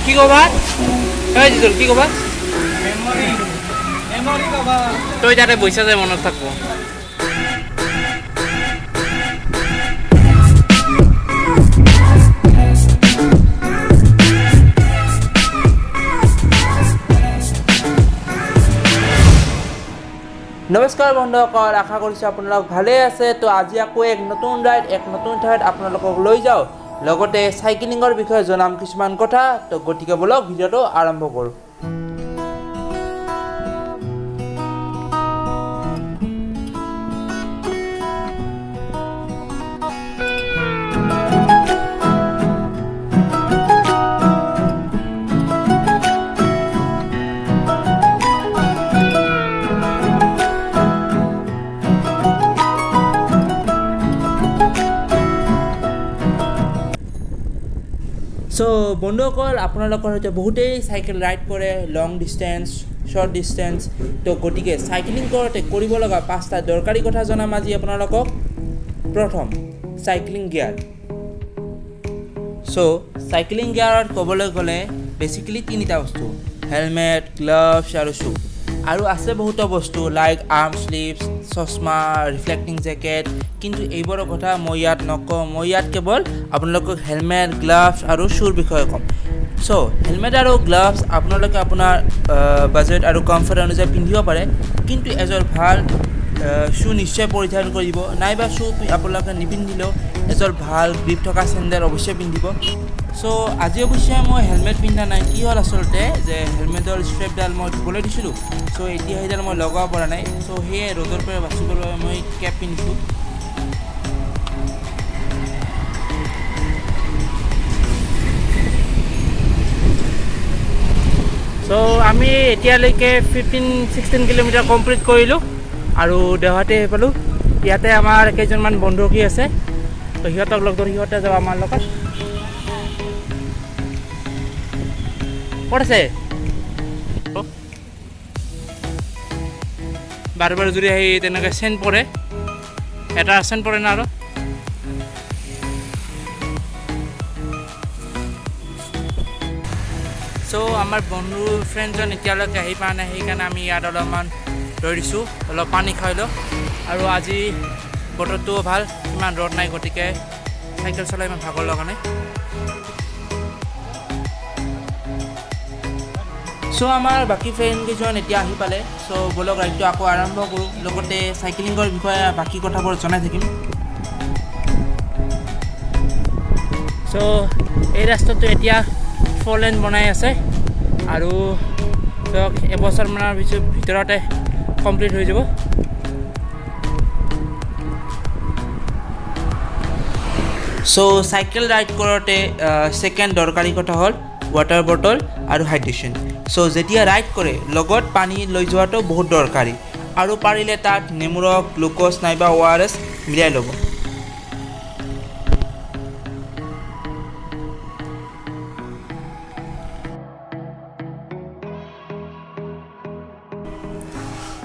কি ক'বা তই দিছিল কি ক'বা তই তাতে বৈছা যে মনত থাকব নমস্কাৰ বন্ধুসকল আশা কৰিছোঁ আপোনালোক ভালে আছে তো আজি আকৌ এক নতুন ৰাইড এক নতুন ঠাইত আপোনালোকক লৈ যাওঁ লগতে সাইকেলিঙৰ বিষয়ে জনাম কিছুমান কথা তো গতিকে বলক ভিডিঅ'টো আৰম্ভ কৰোঁ সো বন্ধুসকল আপোনালোকৰ সৈতে বহুতেই সাইকেল ৰাইড কৰে লং ডিষ্টেঞ্চ শৰ্ট ডিষ্টেঞ্চ তো গতিকে সাইকেলিং কৰোঁতে কৰিব লগা পাঁচটা দৰকাৰী কথা জনাম আজি আপোনালোকক প্ৰথম সাইকেলিং গিয়াৰ সো সাইকেলিং গিয়াৰত ক'বলৈ গ'লে বেচিকেলি তিনিটা বস্তু হেলমেট গ্লাভছ আৰু শ্বু আৰু আছে বহুতো বস্তু লাইক আৰ্ম স্লিভছ চশমা ৰিফ্লেক্টিং জেকেট কিন্তু এইবোৰৰ কথা মই ইয়াত নকওঁ মই ইয়াত কেৱল আপোনালোকক হেলমেট গ্লাভছ আৰু শ্বুৰ বিষয়ে ক'ম চ' হেলমেট আৰু গ্লাভছ আপোনালোকে আপোনাৰ বাজেট আৰু কমফৰ্ট অনুযায়ী পিন্ধিব পাৰে কিন্তু এযোৰ ভাল শ্বু নিশ্চয় পৰিধান কৰিব নাইবা শ্বু আপোনালোকে নিপিন্ধিলেও এযোৰ ভাল গ্ৰিপ থকা চেণ্ডেল অৱশ্যে পিন্ধিব চ' আজি অৱশ্যে মই হেলমেট পিন্ধা নাই কি হ'ল আচলতে যে হেলমেটৰ ষ্ট্ৰেপডাল মই ধুবলৈ দিছিলোঁ চ' এতিয়া সেইডাল মই লগাব পৰা নাই চ' সেয়ে ৰ'দৰ পৰা বাচিবৰ বাবে মই কেপ পিন্ধিছোঁ চ' আমি এতিয়ালৈকে 15-16 কিলোমিটাৰ কমপ্লিট কৰিলোঁ আৰু দেওহাটী পালোঁ ইয়াতে আমাৰ কেইজনমান বন্ধুকী আছে তো সিহঁতক লগ ধৰি সিহঁতে যাব আমাৰ লগত ক'ত আছে বাৰে বাৰে যদি আহি তেনেকৈ চেণ্ট পৰে এটা চেণ্ট পৰে না আৰু চ' আমাৰ বন্ধু ফ্ৰেণ্ডজন এতিয়ালৈকে আহি পোৱা নাই সেইকাৰণে আমি ইয়াত অলপমান ৰৈ দিছোঁ অলপ পানী খাই লওঁ আৰু আজি বতৰটোও ভাল ইমান ৰ'দ নাই গতিকে চাইকেল চলাই ইমান ভাগৰ লগা নাই চ' আমাৰ বাকী ফ্ৰেণ্ড কেইজন এতিয়া আহি পালে চ' বলক ৰাইডটো আকৌ আৰম্ভ কৰোঁ লগতে চাইকেলিঙৰ বিষয়ে বাকী কথাবোৰ জনাই থাকিম চ' এই ৰাস্তাটো এতিয়া 4 লেন বনাই আছে আৰু ধৰক এবছৰমানৰ ভিতৰতে কমপ্লিট হৈ যাব চ' চাইকেল ৰাইড কৰোঁতে ছেকেণ্ড দৰকাৰী কথা হ'ল ৱাটাৰ বটল আৰু হাইড্ৰেশ্যন চ' যেতিয়া ৰাইড কৰে লগত পানী লৈ যোৱাটো বহুত দৰকাৰী আৰু পাৰিলে তাত নেমু ৰস গ্লুক'জ নাইবা ORS মিলাই ল'ব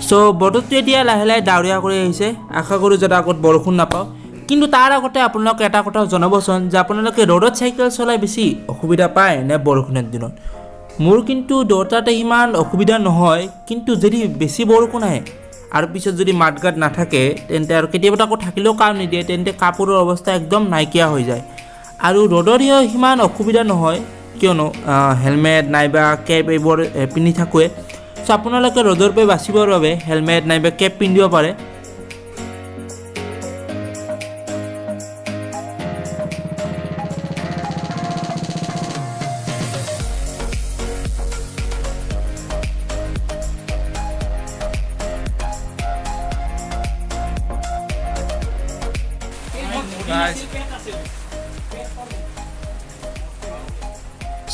চ' বতৰটো এতিয়া লাহে লাহে ডাৱৰীয়া কৰি আহিছে আশা কৰোঁ যাতে আগত বৰষুণ নাপাওঁ কিন্তু তাৰ আগতে আপোনালোকে এটা কথা জনাবচোন যে আপোনালোকে ৰ'দত চাইকেল চলাই বেছি অসুবিধা পায় নে বৰষুণৰ দিনত মোৰ কিন্তু দুয়োটাতে ইমান অসুবিধা নহয় কিন্তু যদি বেছি বৰষুণ আহে আৰু পিছত যদি মাঠঘাট নাথাকে তেন্তে আৰু কেতিয়াবা আকৌ থাকিলেও কাম নিদিয়ে তেন্তে কাপোৰৰ অৱস্থা একদম নাইকিয়া হৈ যায় আৰু ৰ'দৰ সিমান অসুবিধা নহয় কিয়নো হেলমেট নাইবা কেপ এইবোৰ পিন্ধি থাকোঁৱে চ' আপোনালোকে ৰ'দৰ পৰা বাচিবৰ বাবে হেলমেট নাইবা কেপ পিন্ধিব পাৰে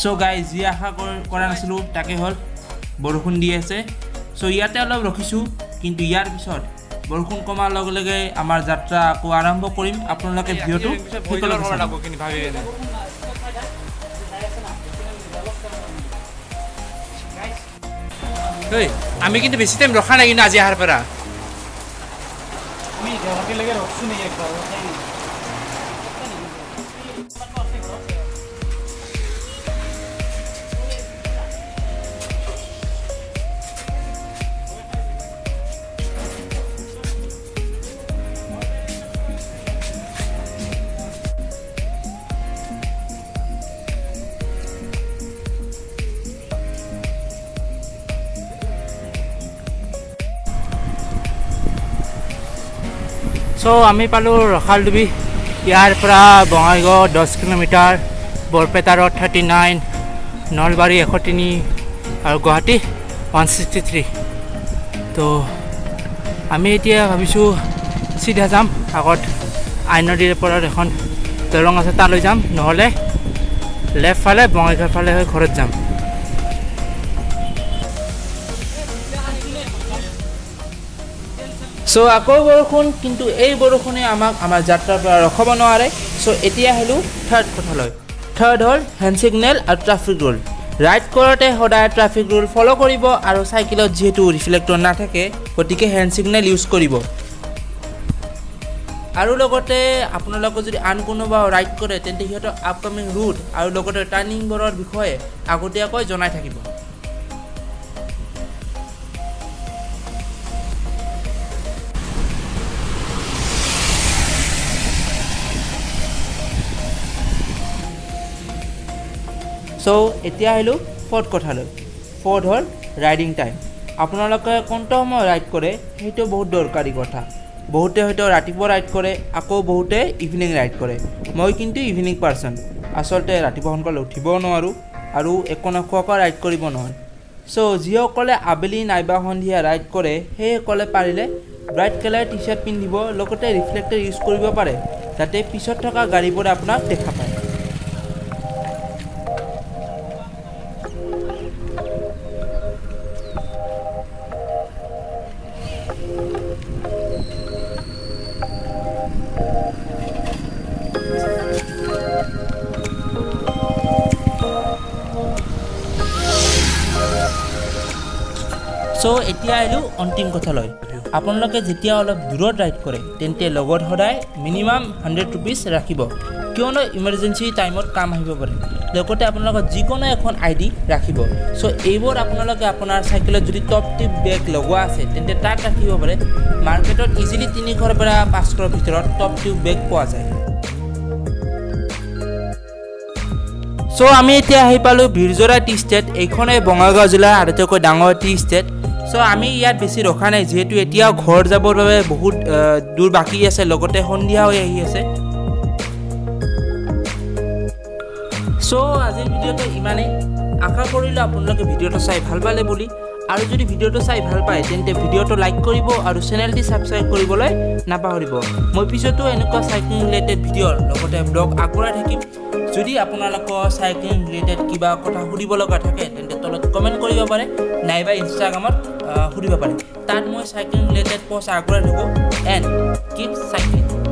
চ' গাইজ যি আশা কৰা নাছিলোঁ তাকে হ'ল বৰষুণ দি আছে চ' ইয়াতে অলপ ৰখিছোঁ কিন্তু ইয়াৰ পিছত বৰষুণ কমাৰ লগে লগে আমাৰ যাত্ৰা আকৌ আৰম্ভ কৰিম আপোনালোকে ভিডিঅ'টো আমি কিন্তু বেছি টাইম ৰখা নাই কিন্তু আজি অহাৰ পৰা চ' আমি পালোঁ ৰখালডুবি ইয়াৰ পৰা বঙাইগাঁও 10 কিলোমিটাৰ বৰপেটা ৰোড 39 নলবাৰী 103 আৰু গুৱাহাটী 163 তো আমি এতিয়া ভাবিছোঁ চিধা যাম আগত আই নদীৰ ওপৰত এখন দলং আছে তালৈ যাম নহ'লে লেফ্ট ফালে বঙাইগাঁৱৰ ফালে হৈ ঘৰত যাম চ' আকৌ বৰষুণ কিন্তু এই বৰষুণে আমাক আমাৰ যাত্ৰাৰ পৰা ৰখাব নোৱাৰে চ' এতিয়া আহিলোঁ থাৰ্ড কথালৈ থাৰ্ড হ'ল হেণ্ড ছিগনেল আৰু ট্ৰাফিক ৰুল ৰাইড কৰোঁতে সদায় ট্ৰাফিক ৰুল ফ'ল' কৰিব আৰু চাইকেলত যিহেতু ৰিফ্লেক্টৰ নাথাকে গতিকে হেণ্ড ছিগনেল ইউজ কৰিব আৰু লগতে আপোনালোকে যদি আন কোনোবা ৰাইড কৰে তেন্তে সিহঁতৰ আপকামিং ৰুট আৰু লগতে টাৰ্ণিংবোৰৰ বিষয়ে আগতীয়াকৈ জনাই থাকিব চ' এতিয়া আহিলোঁ ফ'ৰ্থ কথালৈ ফ'ৰ্থ হ'ল ৰাইডিং টাইম আপোনালোকে কোনটো সময় ৰাইড কৰে সেইটো বহুত দৰকাৰী কথা বহুতে হয়তো ৰাতিপুৱা ৰাইড কৰে আকৌ বহুতে ইভিনিং ৰাইড কৰে মই কিন্তু ইভিনিং পাৰ্চন আচলতে ৰাতিপুৱা সোনকালে উঠিবও নোৱাৰোঁ আৰু একো নোখোৱাকৈ ৰাইড কৰিব নোৱাৰোঁ চ' যিসকলে আবেলি নাইবা সন্ধিয়া ৰাইড কৰে সেইসকলে পাৰিলে ব্ৰাইট কালাৰ টি চাৰ্ট পিন্ধিব লগতে ৰিফ্লেক্টৰ ইউজ কৰিব পাৰে যাতে পিছত থকা গাড়ীবোৰে আপোনাক দেখা পায় চ' এতিয়া আহিলোঁ অন্তিম কথালৈ আপোনালোকে যেতিয়া অলপ দূৰত ৰাইড কৰে তেন্তে লগত সদায় মিনিমাম 100 ৰুপিজ ৰাখিব কিয়নো ইমাৰ্জেঞ্চি টাইমত কাম আহিব পাৰে লগতে আপোনালোকৰ যিকোনো এখন ID ৰাখিব চ' এইবোৰ আপোনালোকে আপোনাৰ চাইকেলত যদি টপ টিপ বেগ লগোৱা আছে তেন্তে তাত ৰাখিব পাৰে মাৰ্কেটত ইজিলি 300ৰ পৰা 500ৰ ভিতৰত টপ টিপ বেগ পোৱা যায় চ' আমি এতিয়া আহি পালোঁ বিৰজৰা টি ষ্টেট এইখনেই বঙাইগাঁও জিলাৰ আটাইতকৈ ডাঙৰ টি ষ্টেট চ' আমি ইয়াত বেছি ৰখা নাই যিহেতু এতিয়াও ঘৰ যাবৰ বাবে বহুত দূৰ বাকী আছে লগতে সন্ধিয়া হৈ আহি আছে চ' আজিৰ ভিডিঅ'টো ইমানেই আশা কৰিলোঁ আপোনালোকে ভিডিঅ'টো চাই ভাল পালে বুলি আৰু যদি ভিডিঅ'টো চাই ভাল পায় তেন্তে ভিডিঅ'টো লাইক কৰিব আৰু চেনেলটি ছাবস্ক্ৰাইব কৰিবলৈ নাপাহৰিব মই পিছতো এনেকুৱা চাইক্লিং ৰিলেটেড ভিডিঅ'ৰ লগতে ব্লগ আগবঢ়াই থাকিম যদি আপোনালোকৰ চাইক্লিং ৰিলেটেড কিবা কথা সুধিব লগা থাকে তেন্তে তলত কমেণ্ট কৰিব পাৰে নাইবা ইনষ্টাগ্ৰামত সুধিব পাৰে তাত মই চাইক্লিং ৰিলেটেড পষ্ট আগবঢ়াই থাকোঁ এণ্ড কিপ চাইক্লিং